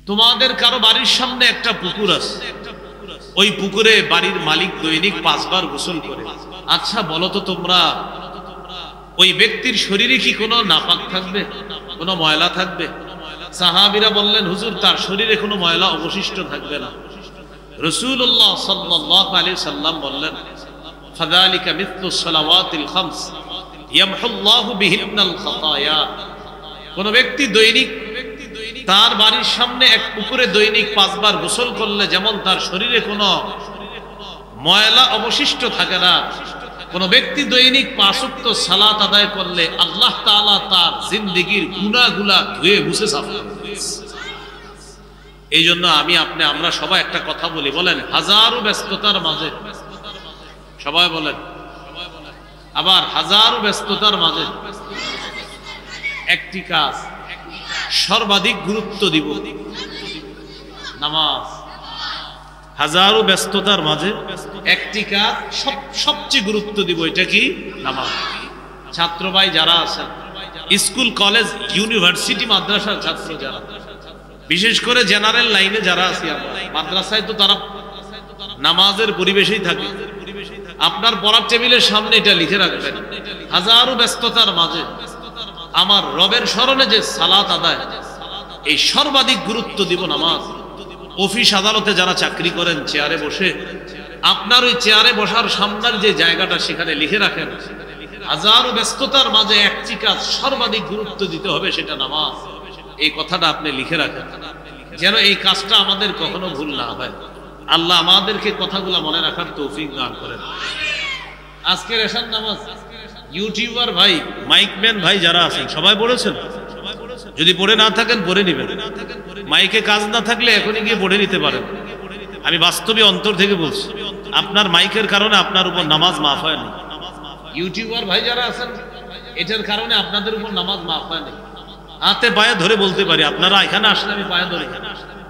তোমাদের কারো বাড়ির সামনে একটা পুকুর আছে, ওই পুকুরে বাড়ির মালিক দৈনিক 5 বার গোসল করে। আচ্ছা বলো তো তোমরা, ওই ব্যক্তির শরীরে কি কোনো নাপাক থাকবে, কোনো ময়লা থাকবে? সাহাবীরা বললেন, হুজুর তার শরীরে কোনো ময়লা অবশিষ্ট থাকবে না। রাসূলুল্লাহ সাল্লাল্লাহু আলাইহি সাল্লাম বললেন, ফাযালিকা মিথলু সালাওয়াতিল খামস ইয়ামহুল্লাহু বিহিন্নাল খাতায়া। কোন ব্যক্তি দৈনিক তার বাড়ির সামনে এক পুকুরে দৈনিক 5 বার গোসল করলে যেমন তার শরীরে কোনো ময়লা অবশিষ্ট থাকে না, কোন ব্যক্তি দৈনিক 5 ওয়াক্ত সালাত আদায় করলে আল্লাহ তাআলা তার জিন্দেগীর গুনাহগুলা ধুয়ে মুছে সাফ করে দেন। এই জন্য আমরা সবাই একটা কথা বলি, বলেন হাজারো ব্যস্ততার মাঝে, সবাই বলেন, আবার হাজারো ব্যস্ততার মাঝে একটি কাজ সর্বাধিক গুরুত্ব দিব, নামাজ। হাজারো ব্যস্ততার মাঝে একটি কাজ সবচেয়ে গুরুত্ব দিব, এটা কি? নামাজ। ছাত্র ভাই যারা আছেন, স্কুল কলেজ ইউনিভার্সিটি মাদ্রাসার ছাত্র যারা, বিশেষ করে জেনারেল লাইনে যারা আছে, মাদ্রাসায় তো তারা নামাজের পরিবেশেই থাকে। আপনার পড়ার টেবিলের সামনে এটা লিখে রাখবেন, হাজারো ব্যস্ততার মাঝে আমার রবের স্মরণে যে সালাত আদায়, এই সর্বাধিক গুরুত্ব দিব নামাজ। অফিস আদালতে যারা চাকরি করেন, চেয়ারে বসে, আপনার ওই চেয়ারে বসার সামনের যে জায়গাটা, সেখানে লিখে রাখেন হাজারো ব্যস্ততার মাঝে একটি কাজ সর্বাধিক গুরুত্ব দিতে হবে, সেটা নামাজ। এই কথাটা আপনি লিখে রাখেন, যেন এই কাজটা আমাদের কখনো ভুল না হয়। আল্লাহ আমাদেরকে কথাগুলো মনে রাখার তৌফিক দান করেন। আজকের এশার নামাজ ইউটিউবার ভাই, মাইকম্যান ভাই যারা আছেন সবাই পড়েছেন? যদি পড়ে না থাকেন পড়ে নিবেন। মাইকে কাজ না থাকলে এখনই গিয়ে পড়ে নিতে পারেন। আমি বাস্তবে অন্তর থেকে বলছি, আপনার মাইকের কারণে আপনার উপর নামাজ মাফ হয় না। ইউটিউবার ভাই যারা আছেন, এটার কারণে আপনাদের উপর নামাজ মাফ হয় না। হাতে পায়ে ধরে বলতে পারি, আপনারা এখানে আসলে আমি পায়ে ধরে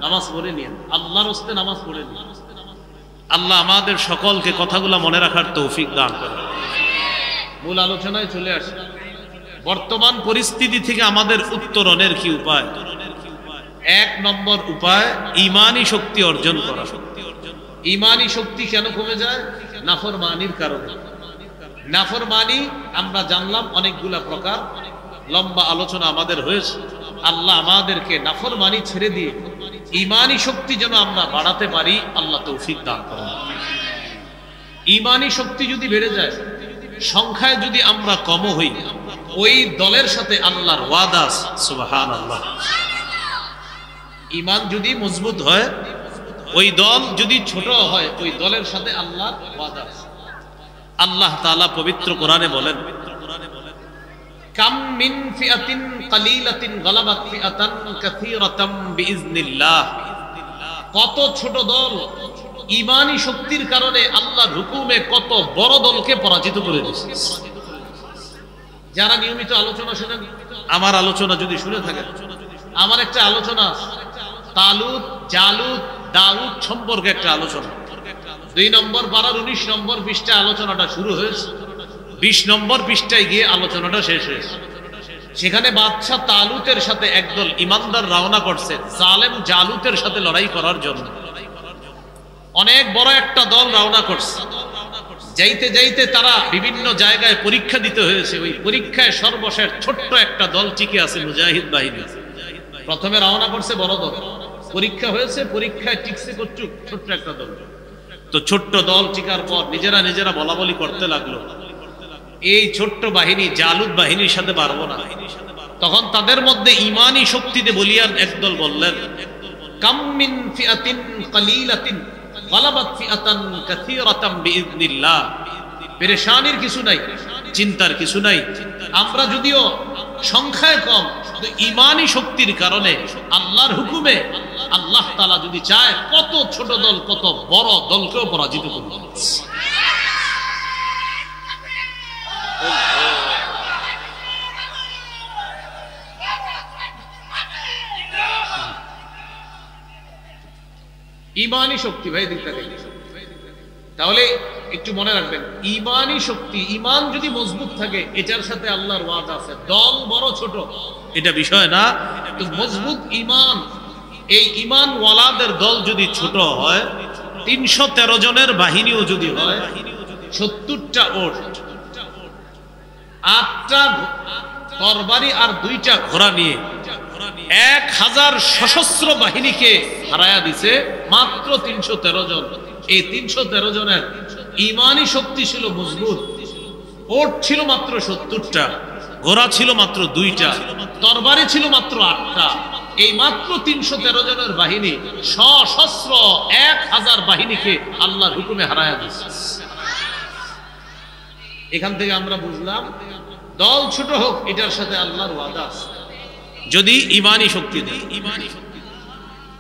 নামাজ পড়ে নিন, আল্লাহর হস্তে নামাজ পড়ে নিন। আল্লাহ আমাদের সকলকে কথাগুলো মনে রাখার তৌফিক দান করেন। মূল আলোচনায় চলে আসে, বর্তমান পরিস্থিতি থেকে আমাদের উত্তরণের কি উপায়? 1 নম্বর উপায়, ঈমানী শক্তি অর্জন করা। ঈমানী শক্তি কেন কমে যায়? নাফরমানির কারণে। নাফরমানি আমরা জানলাম অনেকগুলা প্রকার, লম্বা আলোচনা আমাদের হয়েছে। আল্লাহ আমাদেরকে নাফরমানি ছেড়ে দিয়ে ঈমানী শক্তি যেন আমরা বাড়াতে পারি, আল্লাহ তৌফিক দান করেন। ঈমানী শক্তি যদি বেড়ে যায়, সংখ্যায় যদি আমরা কম হই, ওই দলের সাথে আল্লাহর ওয়াদা, সুবহানাল্লাহ। ঈমান যদি মজবুত হয়, ওই দল যদি ছোট হয়, ওই দলের সাথে আল্লাহর ওয়াদা। আল্লাহ তাআলা পবিত্র কোরআনে বলেন, কাম মিন ফিআতিন কালিলাতিন গালাবাত ফিআতান কাসীরাতাম বিইজনিল্লাহ। কত ছোট দল ঈমানী শক্তির কারণে আল্লাহর হুকুমে কত বড় দলকে পরাজিত করে দিয়েছে। যারা নিয়মিত আলোচনা শুনেন, আমার আলোচনা যদি শুনে থাকেন, আমার একটা আলোচনা তালুত, জালুত, দাউদ সম্পর্কে একটা আলোচনা, 2 নম্বর পারার 19 নম্বর পৃষ্ঠা আলোচনাটা শুরু হয়েছে, 20 নম্বর পৃষ্ঠায় গিয়ে আলোচনাটা শেষ হয়েছে। সেখানে বাদশা তালুতের সাথে একদল ইমানদার রওনা করছে জালেম জালুতের সাথে লড়াই করার জন্য। অনেক বড় একটা দল রওনা করছে। যাইতে যাইতে তারা বিভিন্ন জায়গায় পরীক্ষা দিতে হয়েছে। ওই পরীক্ষায় সর্বশেষ ছোট্ট একটা দল টিকে আছে, মুজাহিদ বাহিনী। প্রথমে রওনা করছে বড় দল, পরীক্ষা হয়েছে, পরীক্ষায় টিকছে ছোট্ট একটা দল। তো ছোট্ট দল টিকার পর নিজেরা বলা বলি করতে লাগলো, এই ছোট্ট বাহিনী জালুত বাহিনীর সাথে পারবো না। তখন তাদের মধ্যে ঈমানী শক্তিতে বলিয়ান একদল বললেন, কাম মিন ফিআতিন কালিলাতিন গালাবাত ফিআতান কাসীরাতাম বিইজনিল্লাহ। পেরেশানির কিছু নাই, চিন্তার কিছু নাই। আমরা যদিও সংখ্যায় কম, কিন্তু ঈমানী শক্তির কারণে আল্লাহর হুকুমে আল্লাহ তাআলা যদি চায়, কত ছোট দল কত বড় দলকেও পরাজিত করবে। ঈমানী শক্তি ভাই দিকটা দেখি, তাহলে একটু মনে রাখবেন, ঈমানী শক্তি, ঈমান যদি মজবুত থাকে, এটার সাথে আল্লাহর ওয়াদা আছে। দল বড় ছোট এটা বিষয় না, কিন্তু মজবুত ঈমান এই ঈমানওয়ালাদের দল যদি ছোট হয়, 313 জনের বাহিনীও যদি হয়, 70টা ওট, 8টা তরবারি আর 2টা ঘোড়া নিয়ে 1000 সশস্ত্র বাহিনীকে হারায়া দিছে মাত্র 313 জন। এই 313 জনের ঈমানি শক্তি ছিল মজবুত। ওট ছিল মাত্র 70টা, ঘোড়া ছিল মাত্র 2টা, তরবারি ছিল মাত্র 8টা। এই মাত্র 313 জনের বাহিনী সশস্ত্র 1000 বাহিনীকে আল্লাহর হুকুমে হারায়া দিছে। এখান থেকে আমরা বুঝলাম দল ছোট হোক, এটার সাথে আল্লাহর ওয়াদা আছে যদি ঈমানি শক্তি দেয়।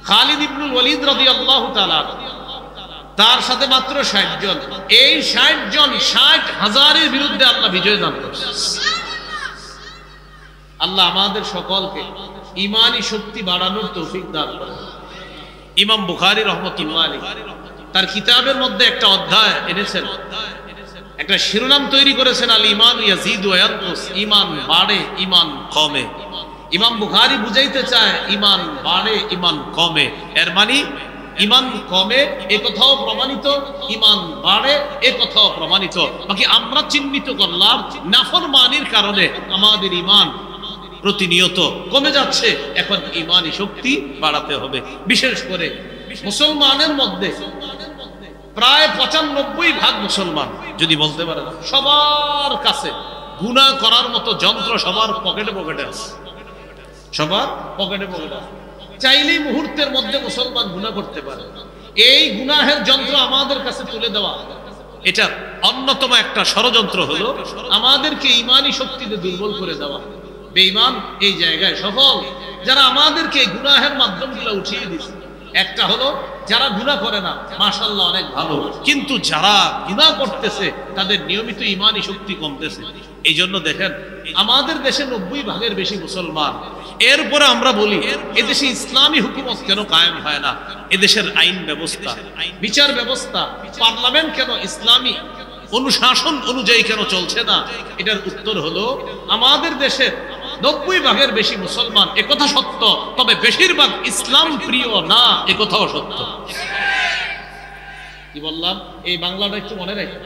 খালিদ ইবনুল ওয়ালিদ রাদিয়াল্লাহু তাআলা, তার সাথে মাত্র 60 জন। এই 60 জন 60,000-এর বিরুদ্ধে আল্লাহ বিজয় দান করেছে। আল্লাহ আমাদের সকলকে ঈমানি শক্তি বাড়ানোর তৌফিক দান করেন। ইমাম বুখারী রাহমাতুল্লাহ আলাইহি তার কিতাবের মধ্যে একটা অধ্যায় এনেছেন, একটা শিরোনাম তৈরি করেছেন, আল ঈমান ইয়াজিদু ওয়া ইয়ানকুস, ঈমান বাড়ে ঈমান কমে। ইমাম বুখারী বুঝাইতে চায় ঈমান বাড়ে ঈমান কমে, এর মানে ঈমান কমে এ কথাও প্রমাণিত, ঈমান বাড়ে এ কথাও প্রমাণিত। বাকি আমরা চিহ্নিত করলাম নাফরমানির কারণে আমাদের ঈমান প্রতিনিয়ত কমে যাচ্ছে, এখন ঈমানি শক্তি বাড়াতে হবে। বিশেষ করে মুসলমানের মধ্যে প্রায় 95% মুসলমান, যদি বলতে পারেন সবার কাছে গুনাহ করার মতো যন্ত্র সবার পকেটে পকেটে আছে, সবার পকেটে পকেটে আছে। চাইলেই মুহূর্তের মধ্যে মুসলমান গুনাহ করতে পারে। এই গুনাহের যন্ত্র আমাদের কাছে তুলে দেওয়া, এটার অন্যতম একটা ষড়যন্ত্র হলো আমাদেরকে ঈমানি শক্তিতে দুর্বল করে দেওয়া। বেঈমান এই জায়গায় সফল, যারা আমাদেরকে গুনাহের মাধ্যমগুলো উঠিয়ে দিচ্ছে। একটা হলো যারা গুনাহ করে না, মাশাআল্লাহ অনেক ভালো, কিন্তু যারা গুনাহ করতেছে তাদের নিয়মিত ঈমানি শক্তি কমতেছে। এই জন্য দেখেন আমাদের দেশে 90% বেশি মুসলমান। এরপরে আমরা বলি এদেশে ইসলামী হুকুমত কেন কায়েম হয় না? এদেশের আইন ব্যবস্থা, বিচার ব্যবস্থা, পার্লামেন্ট কেন ইসলামী অনুশাসন অনুযায়ী কেন চলছে না? এটার উত্তর হলো আমাদের দেশের 90% বেশি মুসলমান, একথা সত্য, তবে বেশিরভাগ ইসলাম প্রিয় না, একথাও সত্য। কি বললাম? এই বাংলাটা একটু মনে রাখি,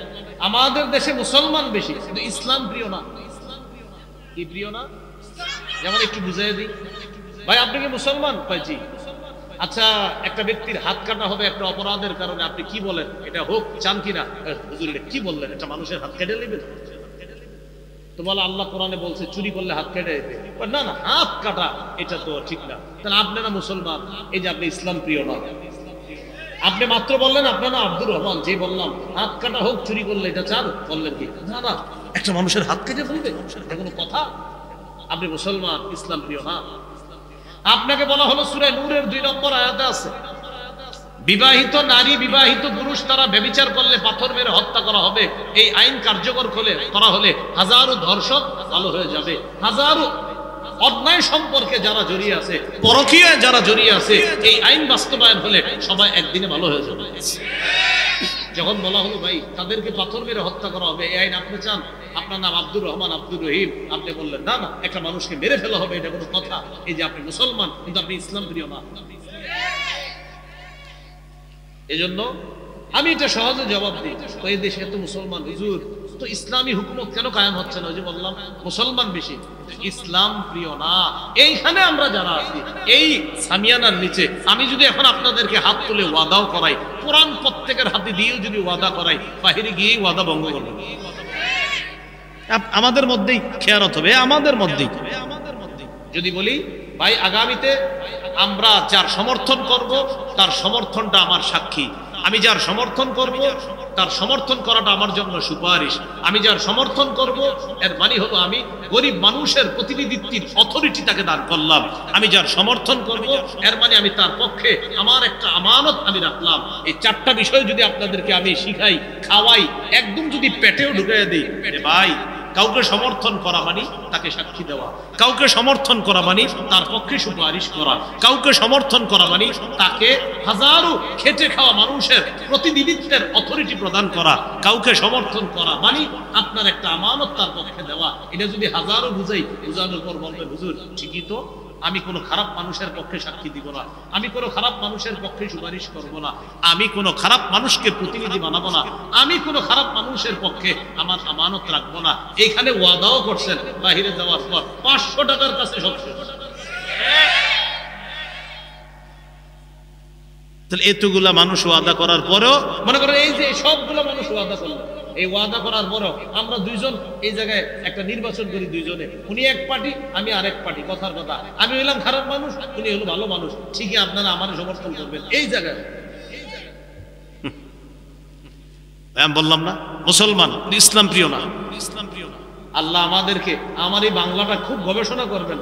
আমাদের দেশে মুসলমান বেশি কিন্তু ইসলাম প্রিয় না। কি প্রিয় না? যেমন একটু বুঝাই দিই, ভাই আপনি কি মুসলমান? জি। আচ্ছা, একটা ব্যক্তির হাত কাটা হবে একটা অপরাধের কারণে, আপনি কি বলেন? এটা হোক চান কিনা? হুজুর কি বললেন, একটা মানুষের হাত কেটে নেবেন? তো বলে আল্লাহ কোরআনে বলছে চুরি করলে হাত কেটে যেতে। না না, হাত কাটা এটা তো ঠিক না। তাহলে আপনি না মুসলমান, এই যে আপনি ইসলাম প্রিয় না। আপনি মাত্র বললেন আপনার না আব্দুর রহমান, যে বললাম হাত কাটা হোক, চুরি করলে এটা চান, বললেন কি না না একটা মানুষের হাত কেটে ফেলবে, এটা কোনো কথা? আপনি মুসলমান, ইসলাম প্রিয় না। আপনাকে বলা হলো সূরা নূরের 2 নম্বর আয়াতে আছে, বিবাহিত নারী বিবাহিত পুরুষ তারা ব্যভিচার করলে পাথর মেরে হত্যা করা হবে। এই আইন কার্যকর করা হলে হাজারো ধর্ষক ভালো হয়ে যাবে, হাজারো অন্যায় সম্পর্কে যারা জড়িয়ে আছে, পরকীয়ায় যারা জড়িয়ে আছে, এই আইন বাস্তবায়ন হলে সবাই একদিনে ভালো হয়ে যাবে। যখন বলা হলো ভাই তাদেরকে পাথর মেরে হত্যা করা হবে, এই আইন আপনি চান? আপনার নাম আব্দুর রহমান, আব্দুর রহিম, আপনি বললেন না না একটা মানুষকে মেরে ফেলা হবে, এটা কোনো কথা? এই যে আপনি মুসলমান কিন্তু আপনি ইসলাম প্রিয় না। এজন্য আমি এটা সহজে জবাব দিই, এই দেশে এত মুসলমান, হুজুর তো ইসলামী হুকুমত কেন কায়েম হচ্ছে না? ওই যে বললাম মুসলমান বেশি, ইসলাম প্রিয় না। এইখানে আমরা যারা আছি এই সামিয়ানার নিচে, আমি যদি এখন আপনাদেরকে হাত তুলে ওয়াদাও করাই, কোরআন প্রত্যেকের হাতে দিয়েও যদি ওয়াদা করাই, বাহিরে গিয়েই ওয়াদা ভঙ্গ করবো। আমাদের মধ্যেই খেয়ারত হবে, আমাদের মধ্যেই। যদি বলি ভাই আগামীতে আমরা যার সমর্থন করব তার সমর্থনটা আমার সাক্ষী, আমি যার সমর্থন করব তার সমর্থন করাটা আমার জন্য সুপারিশ, আমি যার সমর্থন করব এর মানে হলো আমি গরিব মানুষের প্রতিনিধিত্বের অথরিটি তাকে দান করলাম, আমি যার সমর্থন করব এর মানে আমি তার পক্ষে আমার একটা আমানত আমি রাখলাম। এই 4টা বিষয় যদি আপনাদেরকে আমি শিখাই, খাওয়াই, একদম যদি পেটেও ঢুকিয়ে দিই, ভাই কাউকে সমর্থন করা মানে তাকে সাক্ষী দেওয়া, কাউকে সমর্থন করা মানে তার পক্ষে সুপারিশ করা, কাউকে সমর্থন করা মানে তাকে হাজারো খেটে খাওয়া মানুষের প্রতিনিধিত্বের অথরিটি প্রদান করা, কাউকে সমর্থন করা মানে আপনার একটা আমানত তার পক্ষে দেওয়া। এটা যদি হাজারো বুঝাই, বুঝানোর পর বলবেন হুজুর ঠিকই তো, আমি কোনো খারাপ মানুষের পক্ষে সাক্ষী দিব না, আমি কোনো খারাপ মানুষের পক্ষে সুপারিশ করব না, আমি কোনো খারাপ মানুষকে প্রতিনিধি বানাবো না, আমি কোনো খারাপ মানুষের পক্ষে আমার আমানত রাখবো না। এইখানে ওয়াদাও করছেন বাহিরে যাওয়ার পর 500 টাকার কাছে সব শেষ। তাহলে এতগুলা মানুষ ওয়াদা করার পরেও মনে করেন এই যে সবগুলো মানুষ ওয়াদা করলো, এই ওয়াদা করার পরেও আমরা দুইজন এই জায়গায় একটা নির্বাচন করি, দুইজনে, উনি এক পার্টি আমি আরেক পার্টি, কথার কথা আমি হইলাম খারাপ মানুষ, উনি হলো ভালো মানুষ, ঠিকই আপনারা আমার সমর্থন করবেন। এই জায়গায় আমি বললাম না মুসলমান ইসলাম প্রিয় না, ইসলাম প্রিয় না। আল্লাহ আমাদেরকে, আমার এই বাংলাটা খুব গবেষণা করবেন,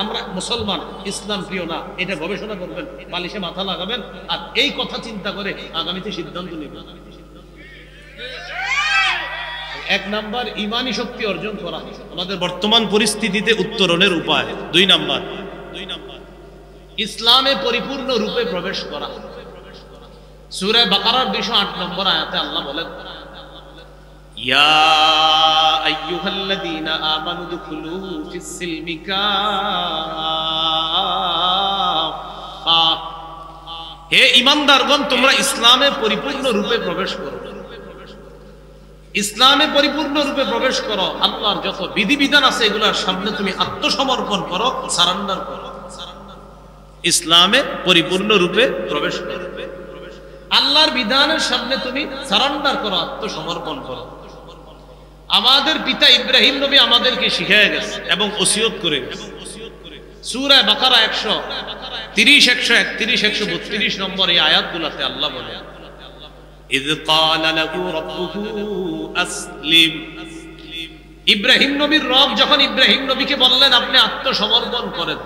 আমরা মুসলমান ইসলাম প্রিয় না এটা গবেষণা করবেন, বালিশে মাথা লাগাবেন আর এই কথা চিন্তা করে আগামীতে সিদ্ধান্ত নেবেন। এক নাম্বার ইমানি শক্তি অর্জন করা আমাদের বর্তমান পরিস্থিতিতে উত্তরণের উপায়। দুই নাম্বার ইসলামে পরিপূর্ণ রূপে প্রবেশ করা। সূরা বাকারার 208 নম্বর আয়াতে আল্লাহ বলেন, ইয়া আইয়ুহাল্লাযীনা আমানু দুখুলু ফিস সিলমি কাফা, হে ঈমানদারগণ তোমরা ইসলামে পরিপূর্ণ রূপে প্রবেশ করো। ইসলামে পরিপূর্ণ রূপে প্রবেশ করো, আল্লাহর যত বিধিবিধান আছে এগুলোর সামনে তুমি আত্মসমর্পণ করো, সারেন্ডার করো। ইসলামে পরিপূর্ণ রূপে প্রবেশ করো, আল্লাহর বিধানের সামনে তুমি সারেন্ডার করো, আত্মসমর্পণ করো। আমাদের পিতা ইব্রাহিম নবী আমাদেরকে শিখিয়ে গেছে এবং ওসিয়ত করে গেছে। সূরা বাকারা 130, 131, 132 নম্বর এই আয়াতগুলোতে আল্লাহ বলেন, ইয ক্বালা লাহু রাব্বুহু আসলিম, ইব্রাহিম নবীর রব যখন ইব্রাহিম নবীকে বললেন আপনি আত্মসমর্পণ করেন,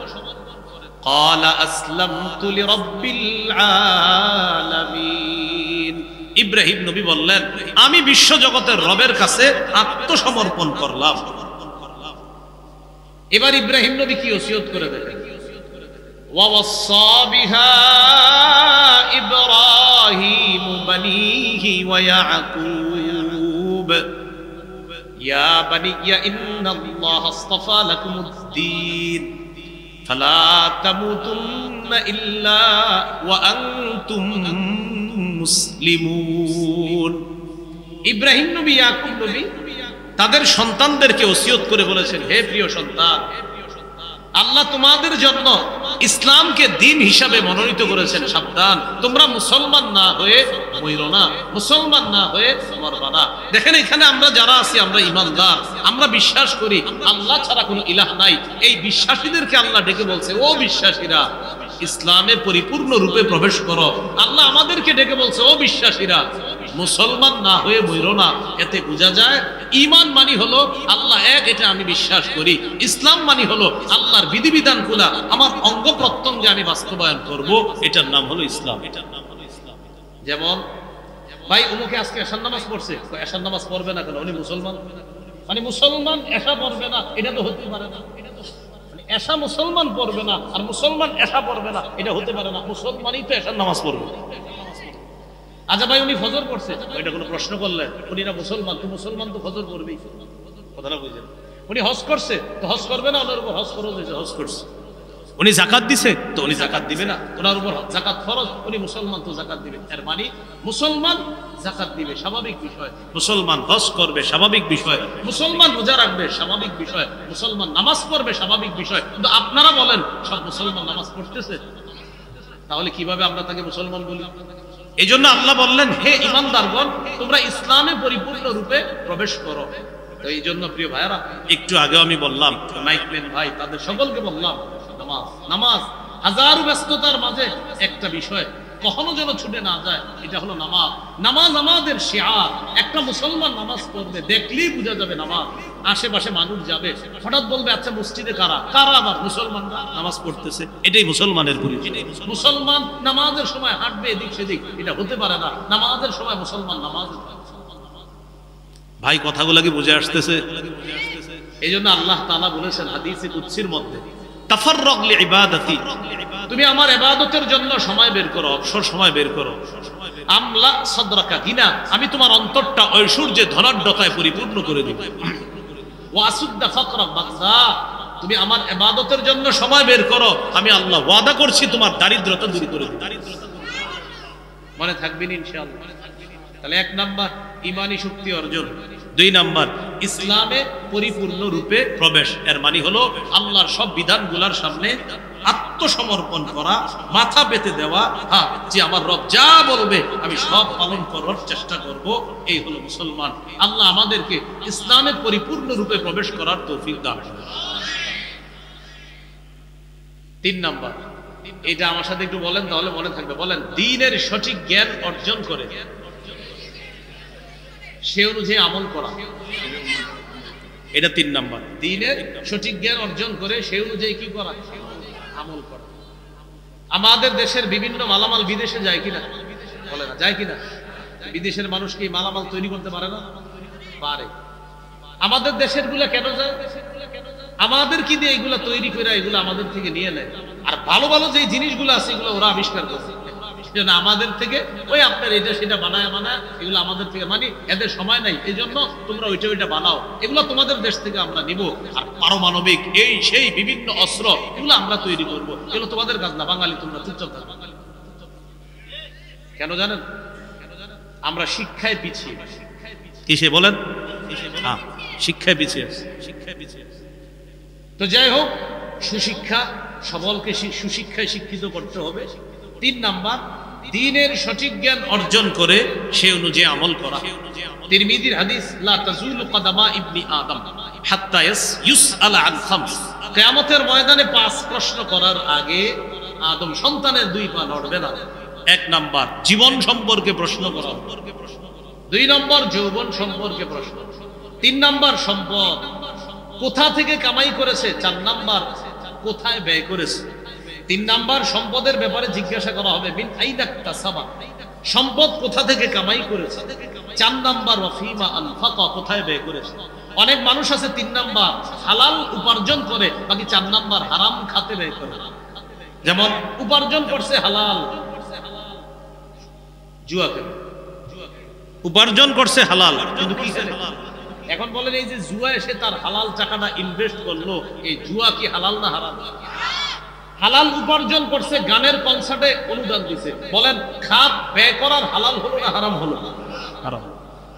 ক্বালা আসলামতু লিরাব্বিল আলামিন, ইব্রাহিম নবী বললেন আমি বিশ্ব জগতের রবের কাছে আত্মসমর্পণ করলাম। এবার ইব্রাহিম নবী কি ওসিয়ত করে দেন, ওয়াওয়াসসা বিহা ইব্রাহিম বানিহি ওয়া ইয়াকুব ইয়া বানিয়া ইন্নাল্লাহা আসতাফা লাকুমুদ-দীন ফালা তামুতুন্না ইল্লা ওয়া আনতুম মুসলিমুন। ইব্রাহিম নবী, ইয়াকুব নবী তাদের সন্তানদেরকে ওসিয়ত করে বলেছেন, হে প্রিয় সন্তান, আল্লাহ তোমাদের জন্য ইসলামকে দ্বীন হিসাবে মনোনীত করেছেন, সাবধান তোমরা মুসলমান না হয়ে মরো না, মুসলমান না হয়ে মরবা না। দেখেন এখানে আমরা যারা আছি আমরা ঈমানদার, আমরা বিশ্বাস করি আল্লাহ ছাড়া কোনো ইলাহ নাই। এই বিশ্বাসীদেরকে আল্লাহ ডেকে বলছে, ও বিশ্বাসীরা ইসলামে পরিপূর্ণ রূপে প্রবেশ করো। আল্লাহ আমাদেরকে ডেকে বলছে, ও বিশ্বাসীরা মুসলমান না হয়ে মরো না। এতে বোঝা যায় ঈমান মানি হলো আল্লাহ এক, এটা আমি বিশ্বাস করি। ইসলাম মানি হলো আল্লাহর বিধিবিধান গুলা আমার অঙ্গ প্রত্যঙ্গে আমি বাস্তবায়ন করব, এটার নাম হলো ইসলাম। যেমন ভাই অমুকে আজকে এশার নামাজ পড়ছে, এশার নামাজ পড়বে না কেন, উনি মুসলমান, মানে মুসলমান এশা পড়বে না এটা তো হতে পারে না। এশা মুসলমান পড়বে না আর মুসলমান এশা পড়বে না এটা হতে পারে না, মুসলমানই তো এশার নামাজ পড়বে। আচ্ছা ভাই উনি ফজর পড়ছে, এটা কোনো প্রশ্ন করলেন, উনি না মুসলমান, তো মুসলমান তো ফজর পড়বেই, কথাটা বুঝলেন। উনি হজ করছে তো হজ করবে না, ওনার উপর হজ ফরজ হয়েছে, হজ করছে। উনি যাকাত দিছে তো উনি যাকাত দিবে না, ওনার উপর যাকাত ফরজ, উনি মুসলমান তো যাকাত দিবে। এর মানে মুসলমান যাকাত দিবে স্বাভাবিক বিষয়, মুসলমান হজ করবে স্বাভাবিক বিষয়, মুসলমান রোজা রাখবে স্বাভাবিক বিষয়, মুসলমান নামাজ পড়বে স্বাভাবিক বিষয়। কিন্তু আপনারা বলেন সব মুসলমান নামাজ পড়তেছে, তাহলে কিভাবে আমরা তাকে মুসলমান বলি? এই জন্য আল্লাহ বললেন, হে ঈমানদারগণ তোমরা ইসলামে পরিপূর্ণ রূপে প্রবেশ করো। তো এই জন্য প্রিয় ভাইরা, একটু আগে আমি বললাম মাইকম্যান ভাই তাদের সকলকে বললাম, নামাজ নামাজ হাজারো ব্যস্ততার মাঝে একটা বিষয় কখনো যেন ছুটে না যায়, এটা হলো নামাজ। নামাজ আমাদের শিয়ার। একটা মুসলমান নামাজ পড়বে দেখলেই বোঝা যাবে নামাজ। আশেপাশে মানুষ যাবে, হঠাৎ বলবে আচ্ছা মসজিদে কারা কারা, আবার মুসলমানরা নামাজ পড়তেছে, এটাই মুসলমানের পরিচয়। মুসলমান নামাজের সময় হাঁটবে এদিক সেদিক, এটা হতে পারে না। নামাজের সময় মুসলমান নামাজ। ভাই কথাগুলো কি বুঝে আসতেছে? এই জন্য আল্লাহ তাআলা বলেছেন হাদিসে কুদসির মধ্যে, তাফাররাগ লিইবাদাতি, তুমি আমার ইবাদতের জন্য সময় বের করো, অবসর সময় বের করো। আমলা সাদরাকা গিনা, আমি তোমার অন্তরটা ঐশ্বর্যে ধনাঢ্যতায় পরিপূর্ণ করে দেব। ওয়াসুদ্দা ফাকরা বাগদা, তুমি আমার ইবাদতের জন্য সময় বের করো, আমি আল্লাহ ওয়াদা করছি তোমার দারিদ্রতা দূর করে দেব। মনে থাকবেন ইনশাআল্লাহ। তাহলে 1 নাম্বার ঈমানি শক্তি অর্জন, 2 নাম্বার ইসলামে পরিপূর্ণ রূপে প্রবেশ। এর মানে হলো আল্লাহর সব বিধানগুলোর সামনে আত্মসমর্পণ করা, মাথা পেতে দেওয়া, হ্যাঁ যে আমার রব যা বলবে আমি সব পালন করার চেষ্টা করব। এই হলো মুসলমান। আল্লাহ আমাদেরকে ইসলামে পরিপূর্ণ রূপে প্রবেশ করার তৌফিক দান করুন। 3 নাম্বার, এটা আমার সাথে একটু বলেন তাহলে মনে থাকবে। বলেন, দ্বীনের সঠিক জ্ঞান অর্জন করে সে অনুযায়ী আমল করা। এটা 3 নাম্বার। দ্বীনের সঠিক জ্ঞান অর্জন করে সে অনুযায়ী কি করা? আমল করা। আমাদের দেশের বিভিন্ন মালামাল বিদেশে যায় কিনা? বলে না, যায় কিনা? বিদেশের মানুষ কি মালামাল তৈরি করতে পারে না? পারে। আমাদের দেশের গুলা কেন যায়? আমাদের কি দিয়ে এগুলা তৈরি করে এগুলো আমাদের থেকে নিয়ে নেয়। আর ভালো ভালো যে জিনিসগুলো আছে এগুলো ওরা আবিষ্কার করছে, আমাদের থেকে ওই আপনার এটা সেটা বানায় এগুলো আমাদের থেকে, মানে এদের সময় নাই, এই জন্য তোমরা ওইটা বানাও, এগুলো তোমাদের দেশ থেকে আমরা নিব। আর পারমাণবিক এই সেই বিভিন্ন অস্ত্র এগুলো আমরা তৈরি করবো, এগুলো তোমাদের কাজ না, বাঙালি তোমরা চুপচাপ থাকো। কেন জানেন? আমরা শিক্ষায় পিছিয়ে। কিসে বলেন? শিক্ষায় পিছিয়ে। তো যাই হোক, সুশিক্ষা, সবলকে সুশিক্ষায় শিক্ষিত করতে হবে। 3 নাম্বার, দ্বীনের সঠিক জ্ঞান অর্জন করে সে অনুযায়ী আমল করা। তিরমিজির হাদিস, লা তাজুলু কদামা ইবনি আদম হাত্তা ইউসআল আন খামস। কিয়ামতের ময়দানে 5 প্রশ্ন করার আগে আদম সন্তানের 2 পা নড়বে না। 1 নাম্বার, জীবন সম্পর্কে প্রশ্ন করা। 2 নম্বর, যৌবন সম্পর্কে প্রশ্ন। 3 নাম্বার, সম্পদ কোথা থেকে কামাই করেছে। 4 নাম্বার, কোথায় ব্যয় করেছে। 3 নাম্বার, সম্পদের ব্যাপারে জিজ্ঞাসা করা হবে, মিন আইনা ইকতাসাবা, সম্পদ কোথা থেকে কামাই করেছে। 4 নাম্বার, ওয়াফিমা আনফাকা, কোথায় ব্যয় করেছে। অনেক মানুষ আছে 3 নাম্বার হালাল উপার্জন করে, বাকি 4 নাম্বার হারাম খাতে ব্যয় করে। যেমন উপার্জন করছে হালাল, জুয়া খেলে। উপার্জন করছে হালাল, কিন্তু কি খেলে? এখন বলেন, এই যে জুয়া এসে তার হালাল টাকাটা ইনভেস্ট করলো, এই জুয়া কি হালাল না হারাম? হালাল উপার্জন করছে, গানের কনসার্টে অনুদান দিছে, বলেন খাত ব্যয় করার হালাল হলো না হারাম হলো? হারাম।